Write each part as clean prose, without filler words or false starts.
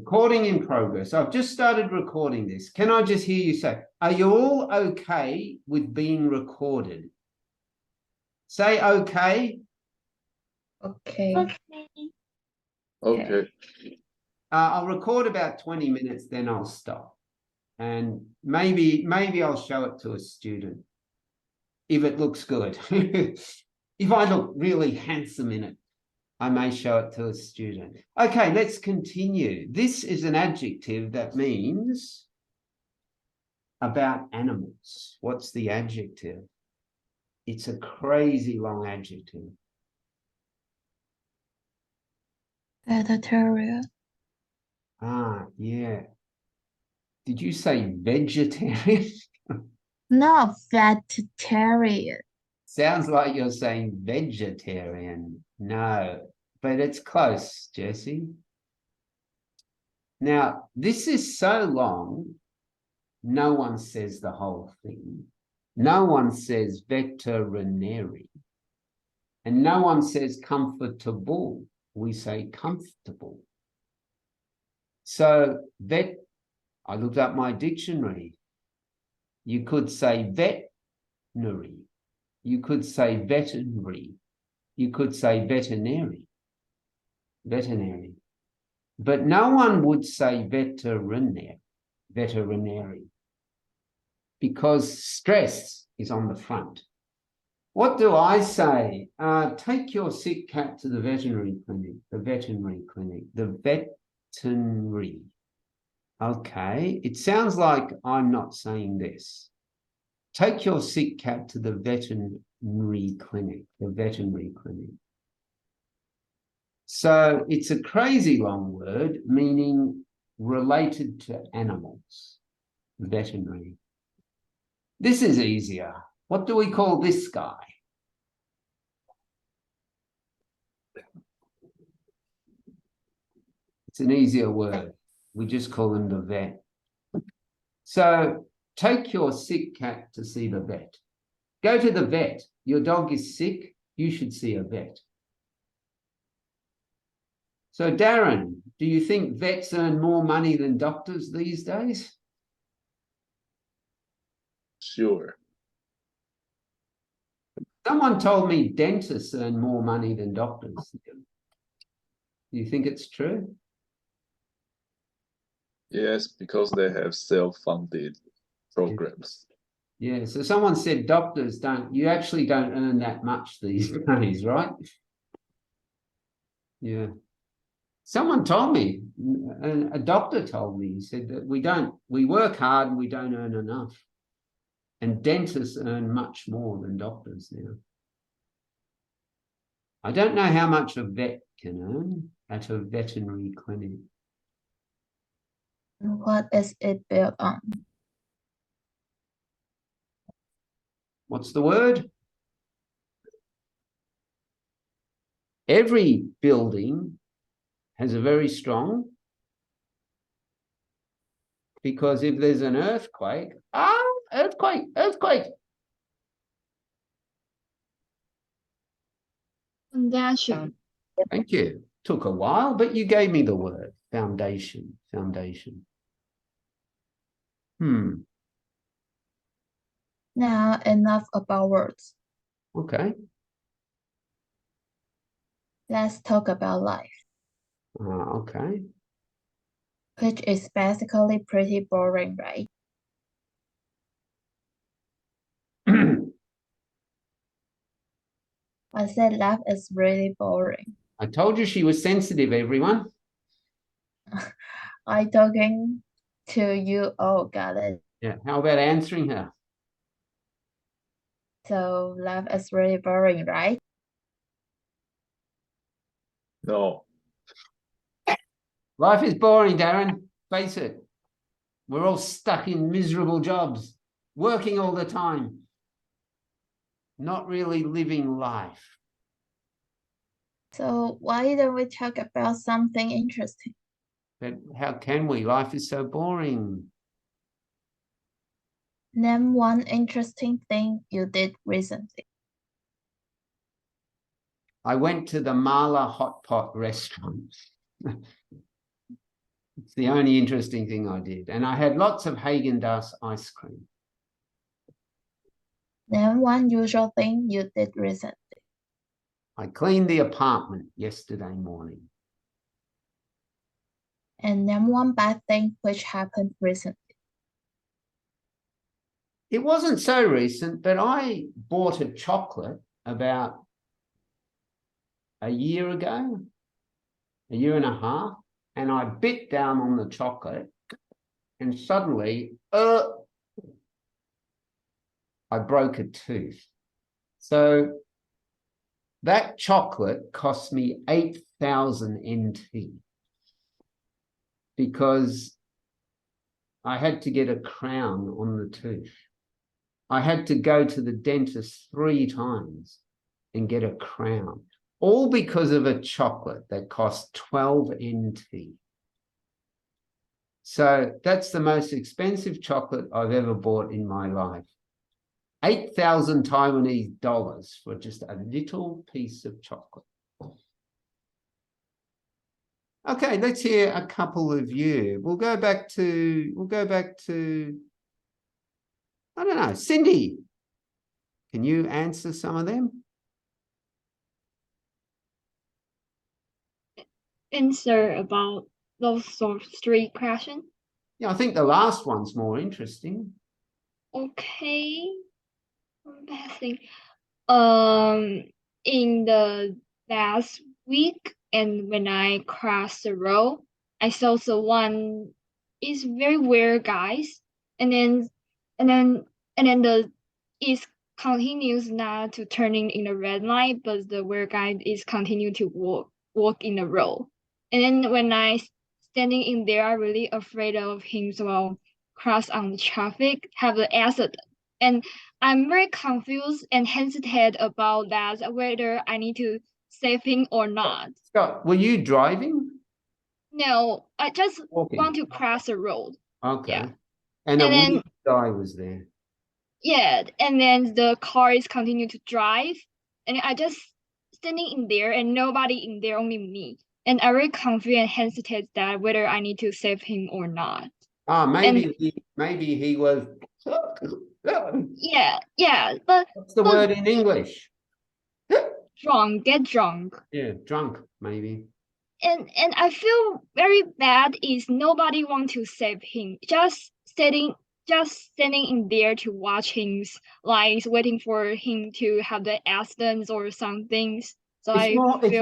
Recording in progress. I've just started recording this. Can I just hear you say, are you all okay with being recorded? Say okay. Okay. Okay. I'll record about 20 minutes, then I'll stop. And maybe I'll show it to a student if it looks good. If I look really handsome in it, I may show it to a student. Okay, let's continue. This is an adjective that means about animals. What's the adjective? It's a crazy long adjective. Vegetarian. Ah, yeah. Did you say vegetarian? No, vegetarian. Sounds like you're saying vegetarian. No, but it's close, Jessie. Now, this is so long, no one says the whole thing. No one says veterinary. And no one says comfortable. We say comfortable. So I looked up my dictionary. You could say veterinary. You could say veterinary. You could say veterinary. Veterinary. But no one would say veterinary. Because stress is on the front. What do I say? Take your sick cat to the veterinary clinic. The veterinary clinic. The veterinary. Okay, it sounds like I'm not saying this. Take your sick cat to the veterinary clinic. The veterinary clinic. So it's a crazy long word meaning related to animals. Veterinary. This is easier. What do we call this guy? It's an easier word. We just call him the vet. So take your sick cat to see the vet. Go to the vet. Your dog is sick. You should see a vet. So Darren, do you think vets earn more money than doctors these days? Sure. Someone told me dentists earn more money than doctors. Do you think it's true? Yes, because they have self-funded programs. Yeah, so someone said doctors you actually don't earn that much these days, right? Yeah. Someone told me, a doctor told me, he said that we work hard and we don't earn enough. And dentists earn much more than doctors now. I don't know how much a vet can earn at a veterinary clinic. What is it built on? What's the word? Every building has a very strong, because if there's an earthquake, earthquake. Foundation. Thank you. Took a while, but you gave me the word. Foundation. Now enough about words. Okay. Let's talk about life. Okay. Which is basically pretty boring, right? I said life is really boring. I told you she was sensitive, everyone. I talking to you. Oh, got it. Yeah. How about answering her? So life is really boring, right? No. Life is boring, Darren. Face it. We're all stuck in miserable jobs, working all the time, not really living life. So why don't we talk about something interesting? But how can we? Life is so boring. Name one interesting thing you did recently. I went to the Mala hot pot restaurant. It's the only interesting thing I did. And I had lots of Haagen-Dazs ice cream. Name one usual thing you did recently. I cleaned the apartment yesterday morning. And name one bad thing which happened recently. It wasn't so recent, but I bought a chocolate about a year ago, a year and a half, and I bit down on the chocolate and suddenly I broke a tooth. So that chocolate cost me 8,000 NT because I had to get a crown on the tooth. I had to go to the dentist 3 times and get a crown, all because of a chocolate that cost 12 NT. So that's the most expensive chocolate I've ever bought in my life. 8,000 Taiwanese dollars for just a little piece of chocolate. Okay, let's hear a couple of you. We'll go back to, I don't know, Cindy. Can you answer some of them? Answer about those sort of 3 questions. Yeah, I think the last one's more interesting. Okay. Bad thing. In the last week, and when I crossed the road, I saw someone is very weird, guys, and then the is continues not to turning in the red light, but the weird guy is continue to walk in the road. And then when I standing in there, I'm really afraid of him, so I'll cross on the traffic, have the accident. And I'm very confused and hesitate about that, whether I need to save him or not. Scott, were you driving? No, I just Walking. want to cross the road. Okay. Yeah. And a And then- weird guy was there. Yeah, and then the car is continue to drive, and I just standing in there and nobody in there, only me. And I very confused and hesitate that whether I need to save him or not. Ah, maybe he was. Yeah, but What's the word in English? get drunk. Yeah, drunk, maybe. And I feel very bad is nobody want to save him. Just standing in there to watch him, like waiting for him to have the accidents or something. So It's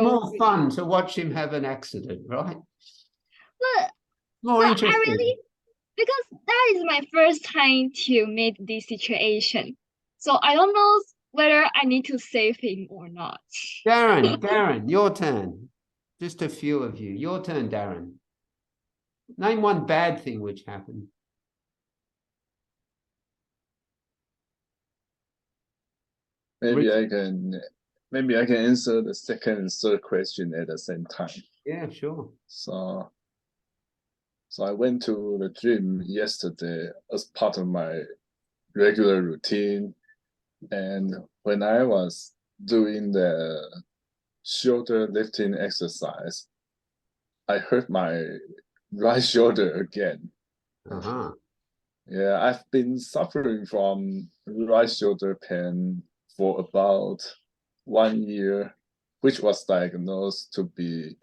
more fun to watch him have an accident, right? But More interesting. I really, because that is my first time to meet this situation. So I don't know whether I need to save him or not. Darren, your turn. Just a few of you. Your turn, Darren. Name one bad thing which happened. Maybe I can answer the second and third question at the same time. Yeah, sure. So I went to the gym yesterday as part of my regular routine, and when I was doing the shoulder lifting exercise, I hurt my right shoulder again. Uh-huh. Yeah, I've been suffering from right shoulder pain for about 1 year, which was diagnosed to be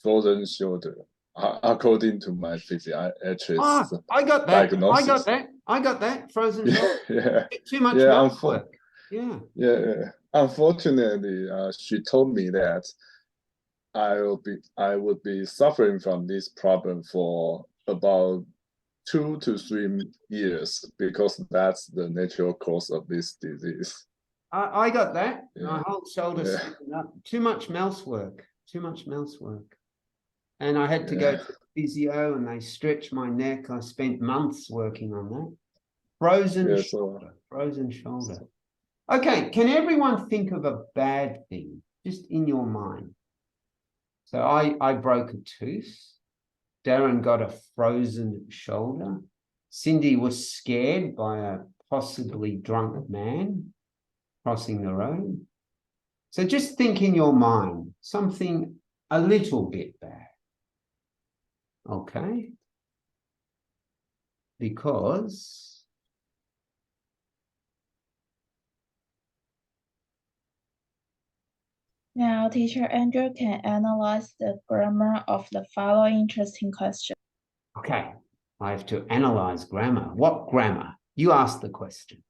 frozen shoulder, according to my physiatrist. I got that. Diagnosis. I got that. Frozen shoulder. Yeah. Too much mouth work. Yeah. Yeah. Unfortunately, she told me that I would be suffering from this problem for about 2 to 3 years, because that's the natural cause of this disease. I got that. Yeah. My whole shoulder up. Too much mouse work. And I had to go to physio and they stretched my neck. I spent months working on that. Frozen shoulder. Okay, can everyone think of a bad thing just in your mind? So I broke a tooth. Darren got a frozen shoulder. Cindy was scared by a possibly drunk man crossing the road. So just think in your mind, something a little bit bad. Okay. because Now, teacher Andrew can analyze the grammar of the following interesting question. okay, I have to analyze grammar. What grammar? You ask the question.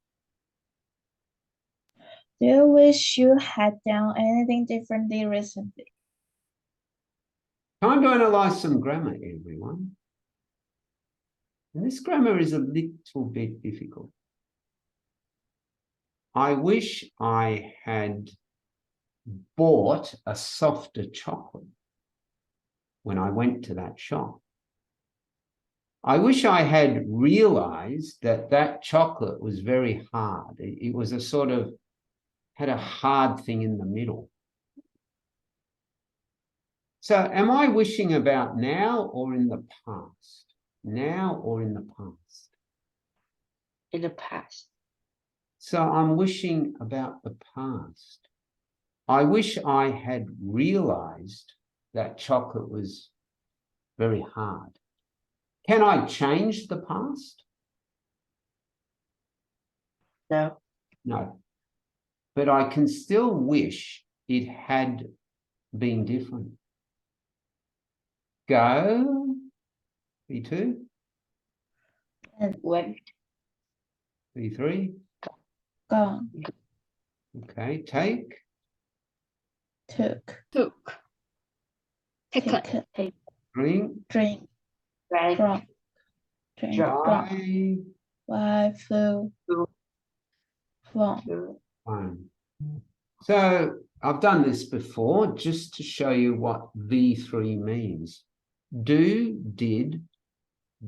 Do you wish you had done anything differently recently? Time to analyze some grammar, everyone. And this grammar is a little bit difficult. I wish I had bought a softer chocolate when I went to that shop. I wish I had realized that that chocolate was very hard. It was a sort of, had a hard thing in the middle. So am I wishing about now or in the past? Now or in the past? In the past. So I'm wishing about the past. I wish I had realized that chocolate was very hard. Can I change the past? No. No. But I can still wish it had been different. Go. B2. And Went. B3. gone, Okay. Take. took, Taken. taken, Drink. drink, Drank. drunk, drink, drunk, Fly. fly, flew, Flew. flown. Fine. So I've done this before just to show you what V3 means. Do, did,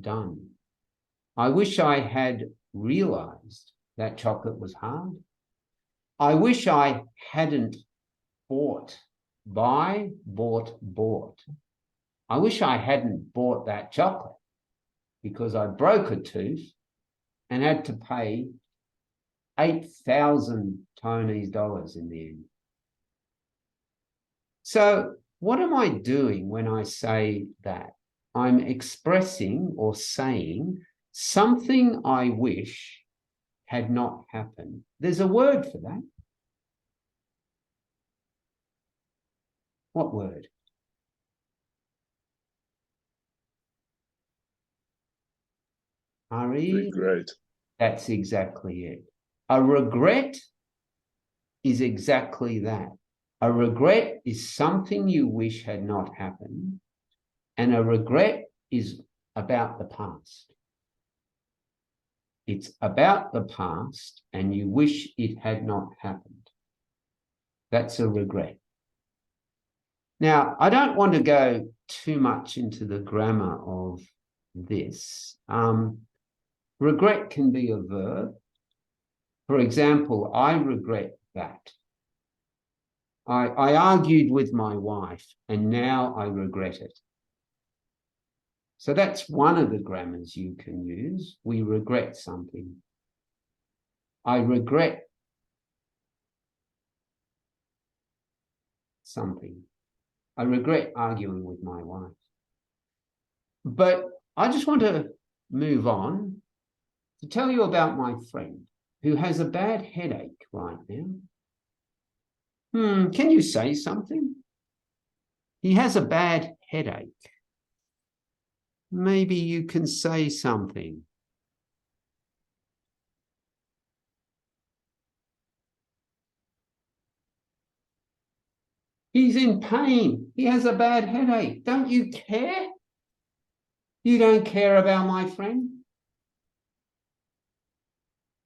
done. I wish I had realized that chocolate was hard. I wish I hadn't bought, buy, bought, bought. I wish I hadn't bought that chocolate because I broke a tooth and had to pay 8,000 Taiwanese dollars in the end. So what am I doing when I say that? I'm expressing or saying something I wish had not happened. There's a word for that. What word? Regret. That's exactly it. A regret is exactly that. A regret is something you wish had not happened, and a regret is about the past. It's about the past, and you wish it had not happened. That's a regret. Now, I don't want to go too much into the grammar of this. Regret can be a verb. For example, I regret that. I argued with my wife and now I regret it. So that's one of the grammars you can use. We regret something. I regret something. I regret arguing with my wife. But I just want to move on to tell you about my friend who has a bad headache right now. Can you say something? He has a bad headache. Maybe you can say something. He's in pain. He has a bad headache. Don't you care? You don't care about my friend?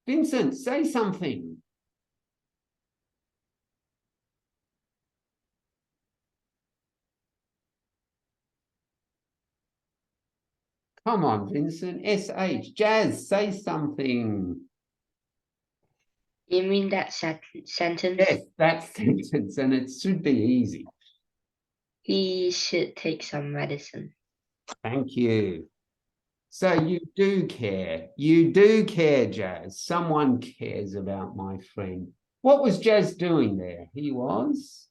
Vincent, say something. Come on, Vincent. SH. Jazz, say something. You mean that sentence? Yes, that sentence, and it should be easy. He should take some medicine. Thank you. So you do care. You do care, Jazz. Someone cares about my friend. What was Jazz doing there? He was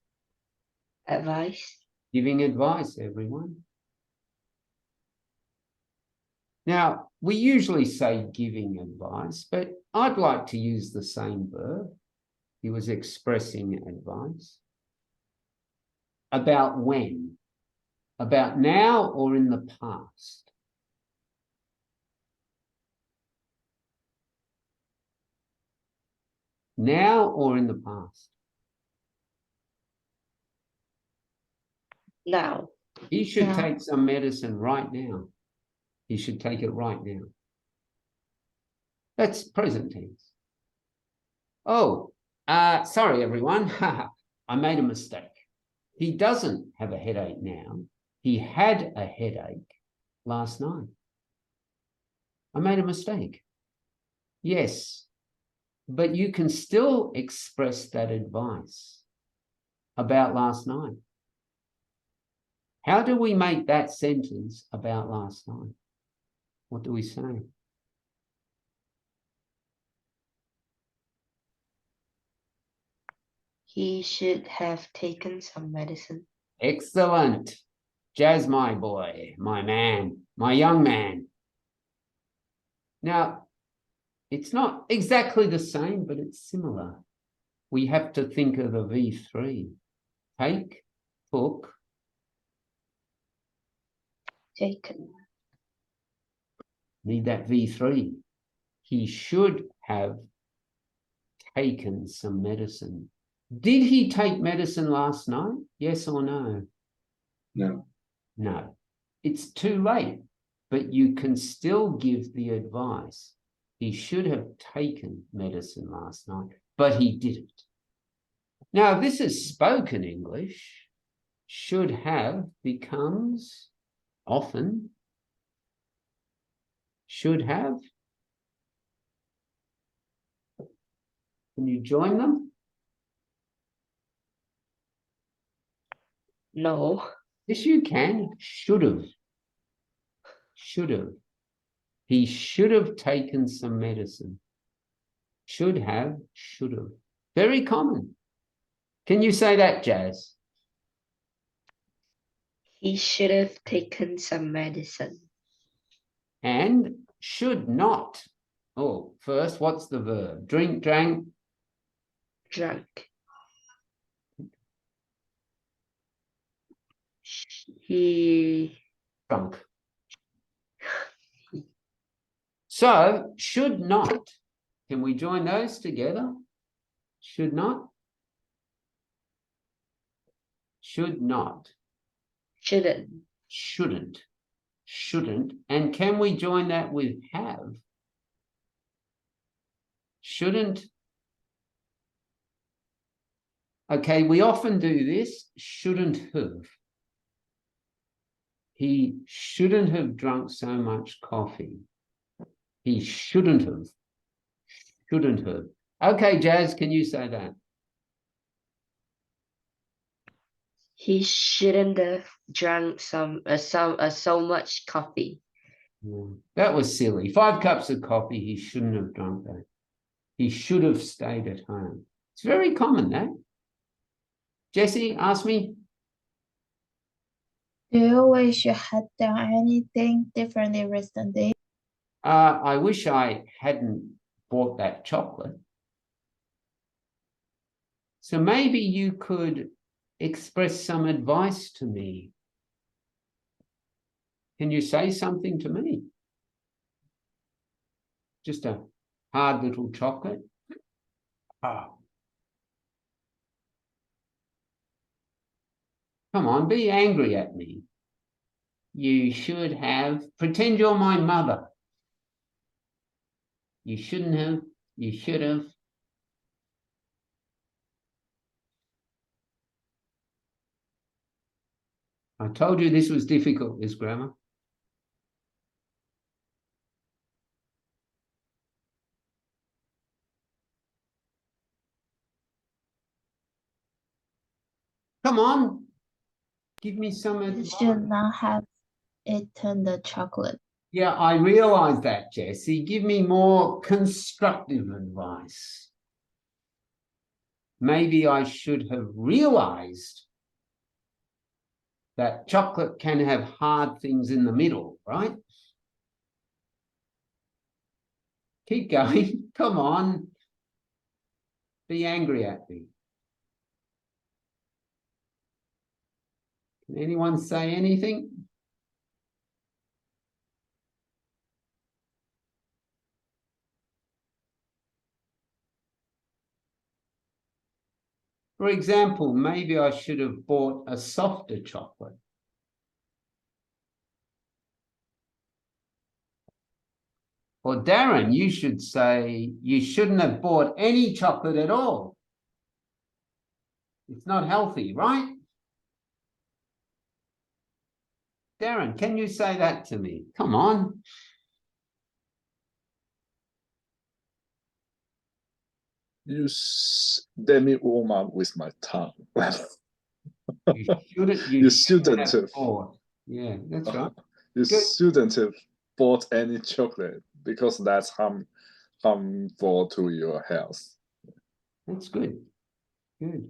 Advice. giving advice, everyone. Now, we usually say giving advice, but I'd like to use the same verb. He was expressing advice. About when? About now or in the past? Now or in the past? Now. He should Now. take some medicine right now. He should take it right now. That's present tense. Oh, sorry, everyone. I made a mistake. He doesn't have a headache now. He had a headache last night. I made a mistake. Yes, but you can still express that advice about last night. How do we make that sentence about last night? What do we say? He should have taken some medicine. Excellent. Jazz, my boy, my man, my young man. Now, it's not exactly the same, but it's similar. We have to think of the V3. Take, took. Taken. Need that V3. He should have taken some medicine. Did he take medicine last night? Yes or no? No. No. It's too late, but you can still give the advice. He should have taken medicine last night, but he didn't. Now, this is spoken English. Should have becomes often should have. Can you join them? No. Yes, you can. Should have. Should have. He should have taken some medicine. Should have, should have. Very common. Can you say that, Jazz? He should have taken some medicine. And should not. Oh, first, what's the verb? Drink, drank. Drunk. He Drunk. So, should not. Can we join those together? Should not. Should not. shouldn't. Shouldn't. Shouldn't. And can we join that with have? Shouldn't. Okay, we often do this. Shouldn't have. He shouldn't have drunk so much coffee. He shouldn't have. Shouldn't have. Okay, Jazz, can you say that? He shouldn't have drunk so much coffee. That was silly. 5 cups of coffee, he shouldn't have drunk that. He should have stayed at home. It's very common, that. Jessie, ask me. Do you wish you had done anything differently recently? I wish I hadn't bought that chocolate. So maybe you could express some advice to me. Can you say something to me? Just a hard little chocolate. Oh. Come on, be angry at me. You should have. Pretend you're my mother. You shouldn't have. You should have. I told you this was difficult, this grammar. Come on. Give me some You advice. should not have eaten the chocolate. Yeah, I realize that, Jessie. Give me more constructive advice. Maybe I should have realized that chocolate can have hard things in the middle, right? Keep going. Come on. Be angry at me. Can anyone say anything? For example, maybe I should have bought a softer chocolate. Or Darren, you should say you shouldn't have bought any chocolate at all. It's not healthy, right? Darren, can you say that to me? Come on. Let me warm up with my tongue. You shouldn't have have bought. Yeah, that's right. You Good. shouldn't have bought any chocolate because that's harmful to your health. That's good. Good.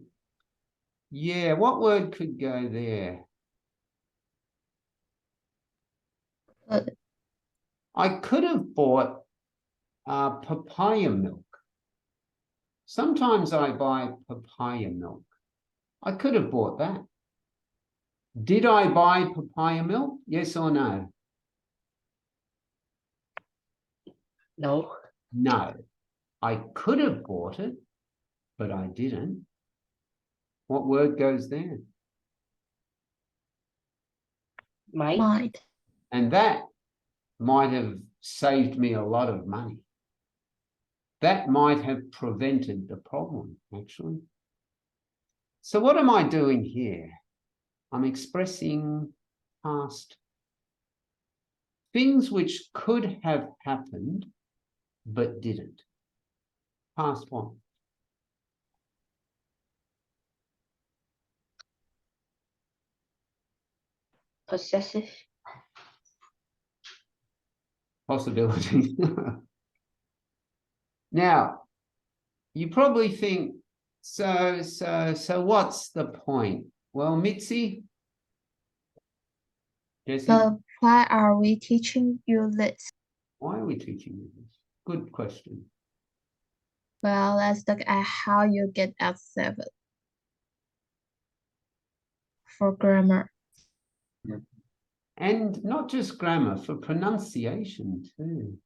Yeah, what word could go there? I could have bought papaya milk. Sometimes I buy papaya milk. I could have bought that. Did I buy papaya milk? Yes or no? No. No. I could have bought it, but I didn't. What word goes there? Might. And that might have saved me a lot of money. That might have prevented the problem, actually. So what am I doing here? I'm expressing past things which could have happened, but didn't. Past what? Possessive. Possibility. Now, you probably think, so what's the point? Well, Mitzi? Jessie? But why are we teaching you this? Why are we teaching you this? Good question. Well, let's look at how you get L7 for grammar. And not just grammar, for pronunciation too.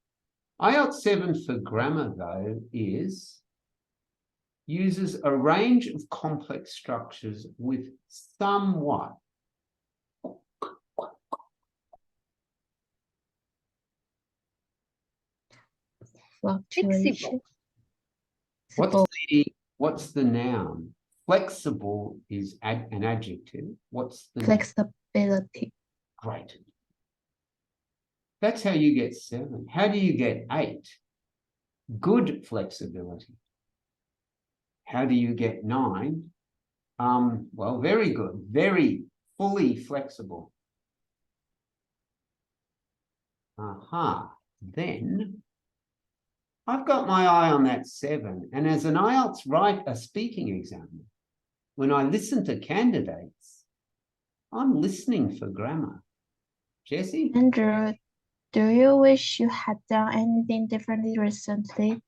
IELTS 7 for grammar, though, uses a range of complex structures with somewhat Fluctuation. What's the noun? Flexible is an adjective. What's the Flexibility. Great. That's how you get 7. How do you get 8? Good flexibility. How do you get 9? Well, very good. Very fully flexible. Then I've got my eye on that 7. And as an IELTS speaking examiner, when I listen to candidates, I'm listening for grammar. Jessie? Andrew, do you wish you had done anything differently recently?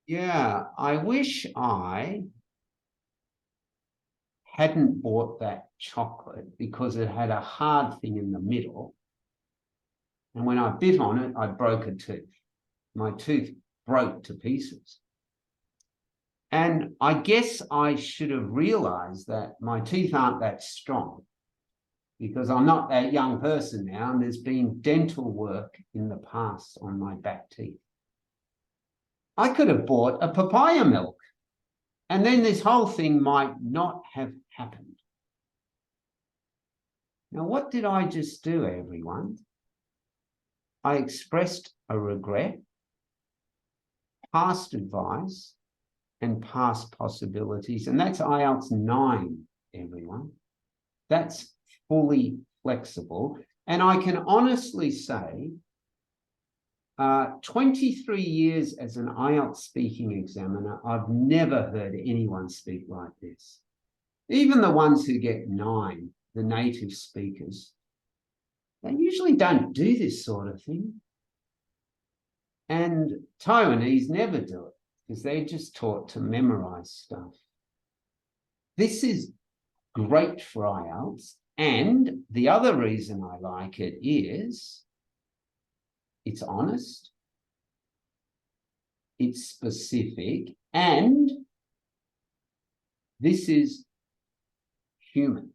Yeah, I wish I hadn't bought that chocolate because it had a hard thing in the middle. And when I bit on it, I broke a tooth. My tooth broke to pieces. And I guess I should have realized that my teeth aren't that strong because I'm not that young person now, and there's been dental work in the past on my back teeth. I could have bought a papaya milk, and then this whole thing might not have happened. Now, what did I just do, everyone? I expressed a regret, past advice, and past possibilities, and that's IELTS 9, everyone. That's fully flexible, and I can honestly say 23 years as an IELTS speaking examiner, I've never heard anyone speak like this. Even the ones who get 9, the native speakers, they usually don't do this sort of thing. And Taiwanese never do it because they're just taught to memorize stuff. This is great for IELTS. And the other reason I like it is it's honest, it's specific, and this is human.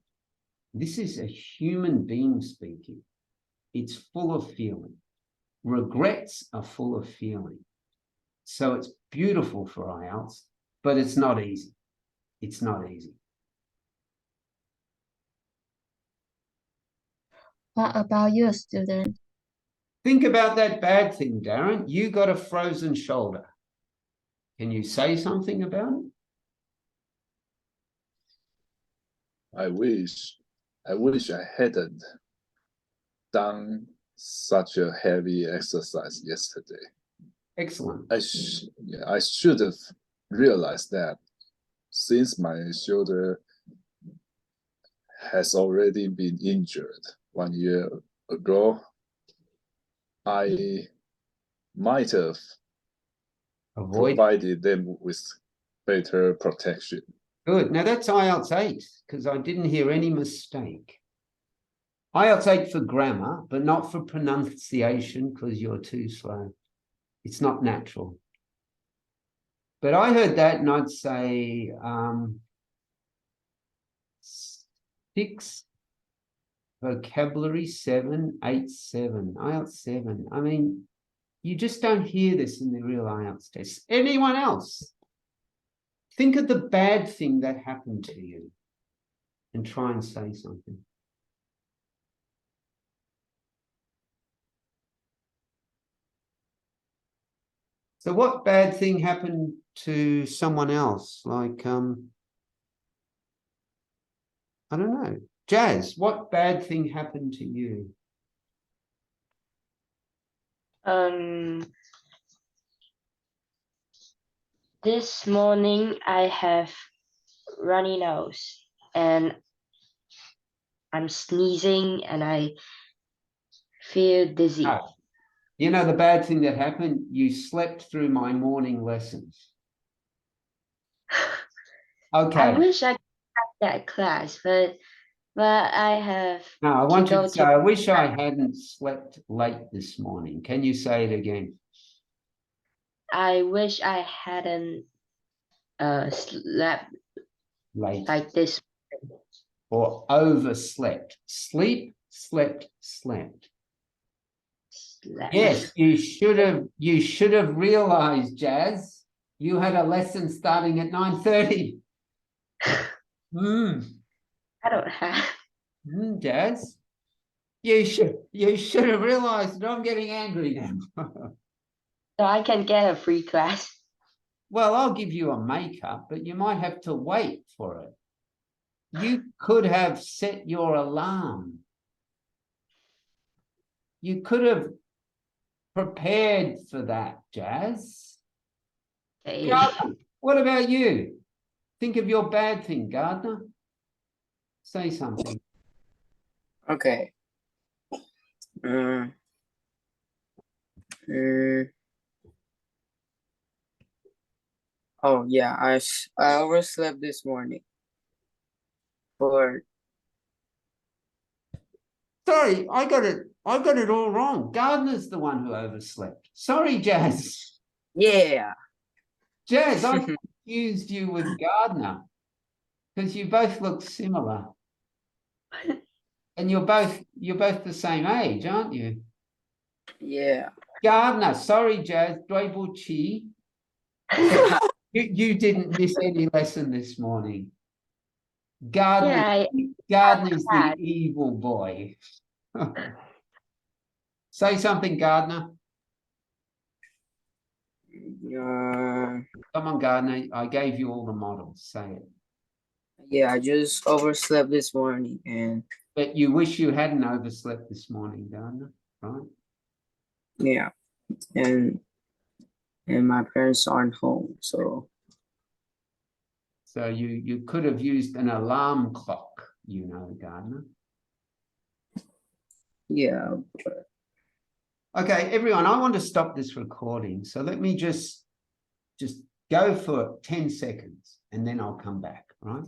This is a human being speaking. It's full of feeling. Regrets are full of feeling. So it's beautiful for IELTS, but it's not easy. It's not easy. What about you, student? Think about that bad thing, Darren. You got a frozen shoulder. Can you say something about it? I wish I hadn't done such a heavy exercise yesterday. Excellent. I should have realized that since my shoulder has already been injured 1 year ago, I might have provided them with better protection. Good. Now that's IELTS 8 because I didn't hear any mistake. IELTS 8 for grammar, but not for pronunciation because you're too slow. It's not natural. But I heard that and I'd say 6, vocabulary 7, 8, 7, IELTS 7. I mean, you just don't hear this in the real IELTS test. Anyone else? Think of the bad thing that happened to you and try and say something. So what bad thing happened to someone else? Like, I don't know. Jazz, what bad thing happened to you? This morning I have runny nose and I'm sneezing and I feel dizzy. Oh, you know the bad thing that happened? You slept through my morning lessons. Okay. I wish I could have that class, but I have No, I want you go to say, I wish I hadn't slept late this morning. Can you say it again? I wish I hadn't slept Late. like this. Or overslept. Sleep, slept, slept. Slept. Yes, you should have realized, Jazz, you had a lesson starting at 9:30. I don't have. Jazz, you should have realized that I'm getting angry now. So I can get a free class. Well, I'll give you a makeup, but you might have to wait for it. You could have set your alarm. You could have prepared for that, Jazz. Okay. Gardner, what about you? Think of your bad thing, Gardner. Say something. Okay. Oh yeah, I overslept this morning. But Sorry, I got it all wrong. Gardner's the one who overslept. Sorry, Jazz. yeah. Jazz, I confused you with Gardner because you both look similar. And you're both the same age, aren't you? Yeah. Gardner, sorry, Jazz. Dwaybuchi. You didn't miss any lesson this morning. Gardner, Gardner's the evil boy. Say something, Gardner. Come on, Gardner. I gave you all the models. Say it. Yeah, I just overslept this morning and But you wish you hadn't overslept this morning, Gardner, right? yeah. And my parents aren't home, so you could have used an alarm clock, you know, Gardner. yeah, Okay, everyone, I want to stop this recording. So let me just go for 10 seconds and then I'll come back, right?